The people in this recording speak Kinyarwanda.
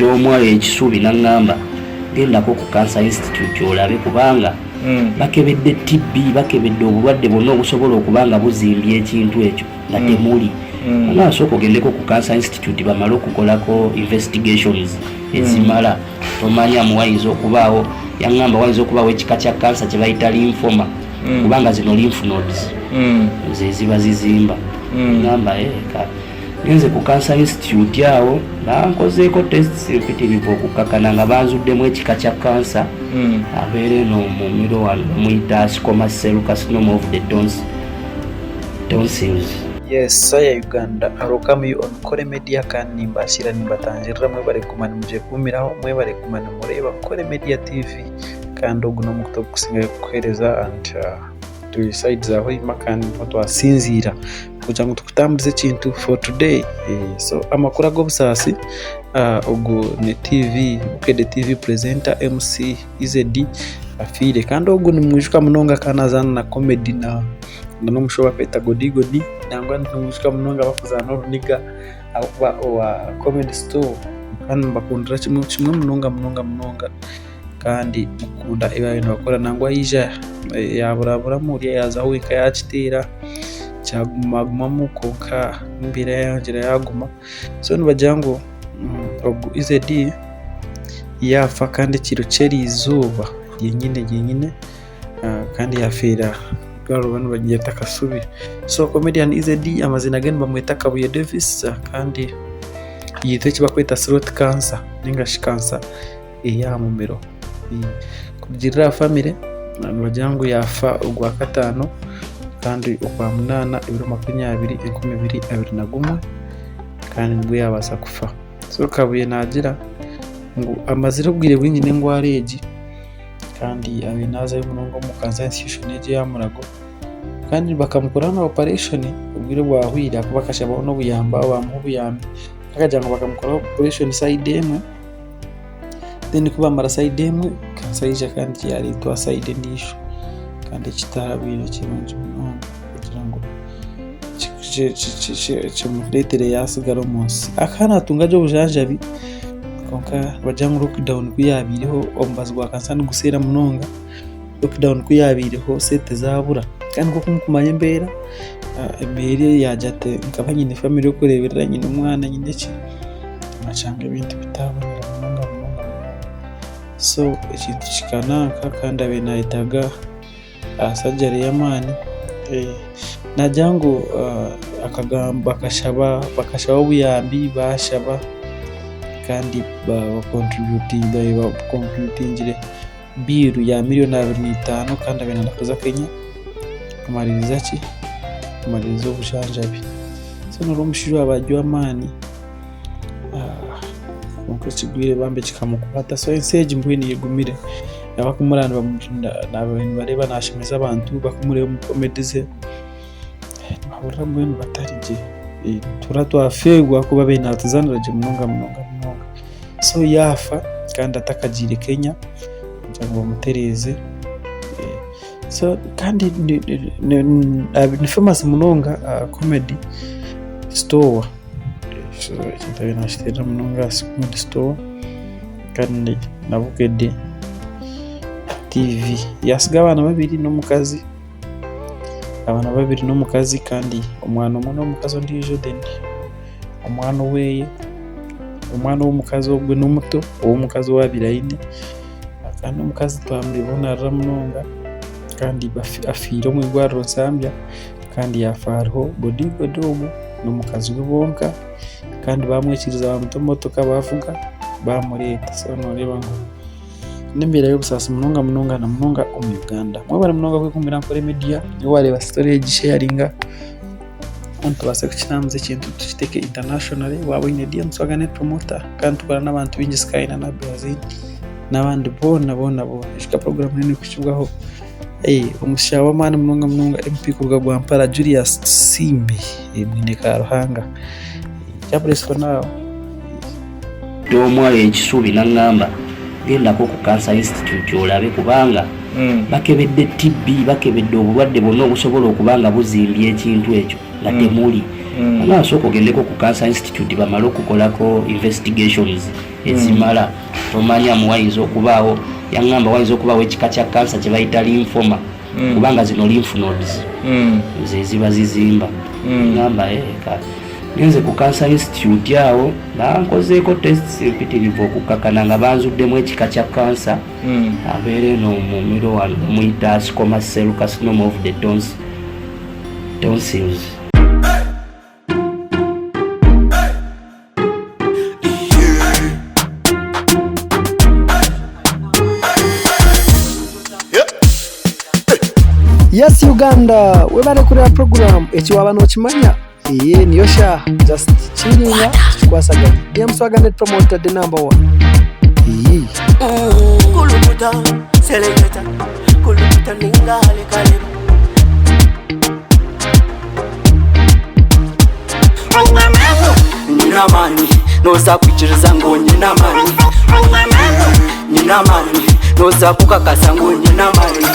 omwalo ekisuubi n'aŋŋamba gendako ku Cancer Institute olabe kubanga bakebedde TB, bakebedde obulwadde bwonna obusobola okuba nga buzimbye ekintu ekyo nga temuli. Nasooka ogendeko ku Cancer Institute bamale okukolako investigations ezimala. Tomanyamu wayinza okubaawo, yaŋŋamba wayinza okubaawo ekika kya kansa kye bayita lymphoma kubanga zino lymph nodes ze ziba zizimba. Ŋŋamba genze ku Cancer Institute awo bankozeeko tests empitirivu okukkakana nga banzuddemu ekika kya kansa abeera eno mu miro wano bamuyita squamous cell carcinoma of the tonsils. Yes, saya Uganda arokamu on Kore Media kandi mbashira nimbatangirira mwe bare kumana muje kumiraho mwe bare kumana mureba Kore Media TV kandi oguno mukuto kusinga kuhereza and to side zaho imakani watu asinzira kugira ngo tukutambuze ikintu for today. So amakuru go busasi ogu ne TV ukede TV presenter MC Izedi afire kandi ogu ni mwishuka munonga kanazana na comedy na nomushoba kweta godi nangwa n'umwishuka munonga bakuzana uruniga aba wa comedy store kandi bakundira kimwe munonga kandi mukunda ibintu bakora nangwa yija yaburabura muri yaza wika yakitera cyaguma mukonka imbere yangira yaguma. So nibajya ngo ogu Izedi yafa kandi kiruceri izuba yenyine kandi yafira abantu bagiye takasubi. So comedian Izedi amazina gani bamwita Kabuye Davis kandi yitwa kibakwita throat cancer ningashi cancer ya mumero kugira family nabajyangu yafa ugwa katano kandi ukwa munana 2021 kandi nibwo yabasa kufa. So Kabuye nagira ngo amazira bwire bwingine ngo areji kandi abinaza y'umunongo mu Cancer Institution yeje yamurago kandi bakamukora na operation ubwire bwahwira akabakashabaho no buyamba bamubuyambi akajya ngo bakamukora operation side emwe then kuba mara side emwe kansa yije kandi yari twa side ndisho kandi kitarabire kirunje munongo kugira ngo chimuletere yasigaro munsi akana tungaje bujanjabi konka bajyangu lockdown kuyabireho ombazwa kansani gusera munonga lockdown kuyabireho sete zabura kandi ko kumkumanye mbera mbere yajate nkabanyine family yo kureberera nyine umwana nyine ki macanga ibintu bitabonera munonga. So ikintu kikanaka kandi abenayitaga surgery y'amani najyango akagamba bakashaba ubuyambi bashaba kandi contributingire biru ya $250,000 kandi abena nakoza Kenya kumaririza ubushanjabi. So no mushiro abajyo amani nko kigwire bambe kikamukubata. So enseje mbwini yegumire abakumurana n'abantu bareba nashimiza abantu bakumureba mu comedize bahora mbwini batarije turatwafegwa kuba bena tuzaniraje munonga. So yafa kandi atakagire Kenya cyangwa bamutereze. So kandi ni famous munonga comedy store. So ikintu nashitera munonga comedy store kandi nabukede TV yasiga abana babiri n'umukazi kandi umwana umwe n'umukazi ndijo den umwana w'umukazi ogwe n'umuto uw'umukazi wabirayine kandi umukazi twamubona ramunonga kandi afira mu igwaro nsambya kandi yafariho bodyguard n'umukazi w'ibonka kandi bamwikiriza bamutomotoka bavuga bamureta. So noreba ngo n'imbere yo gusasa munonga mu Uganda mwe bari munonga kwikumira Kore Media ni wareba story y'igishyaringa antu basa kukinamze kintu tukiteke international wabo ine dia mswagane promoter kandi tukora n'abantu bingi Sky na Brazil n'abandi bona ishika program nini kukivugaho umushawa mani munonga MP kuvuga Gwampara Julius Simbi mwine ka Ruhanga cyapreswa nawe omwalo ekisuubi n'aŋŋamba gendako ku Cancer Institute olabe kubanga bakebedde TB bakebedde obulwadde bwonna obusobola okuba nga buzimbye ekintu ekyo nga temuli anasooka ogendeko ku Cancer Institute bamale okukolako investigations ezimala tomanyamu wayinza okubaawo yaŋŋamba wayinza okubaawo ekika kya kansa kye bayita lymphoma kubanga zino lymph nodes zeziba zizimba ŋŋamba ngenze ku Cancer Institute awo bankozeeko tests empitirivu okukkakana nga banzuddemu ekika kya kansa abeere eno mumiro wano muyita squamous cell carcinoma of the tonsils. Yes Uganda, webale kureba program ekiwaba n'okimanya niyo sha just chiringa kikwasaganya yamuswagane promoter the number 1 kulukuta selector kulukuta ningale kale nina mani noza kuchiriza ngo nina mani nina mani noza kukakasa ngo nina mani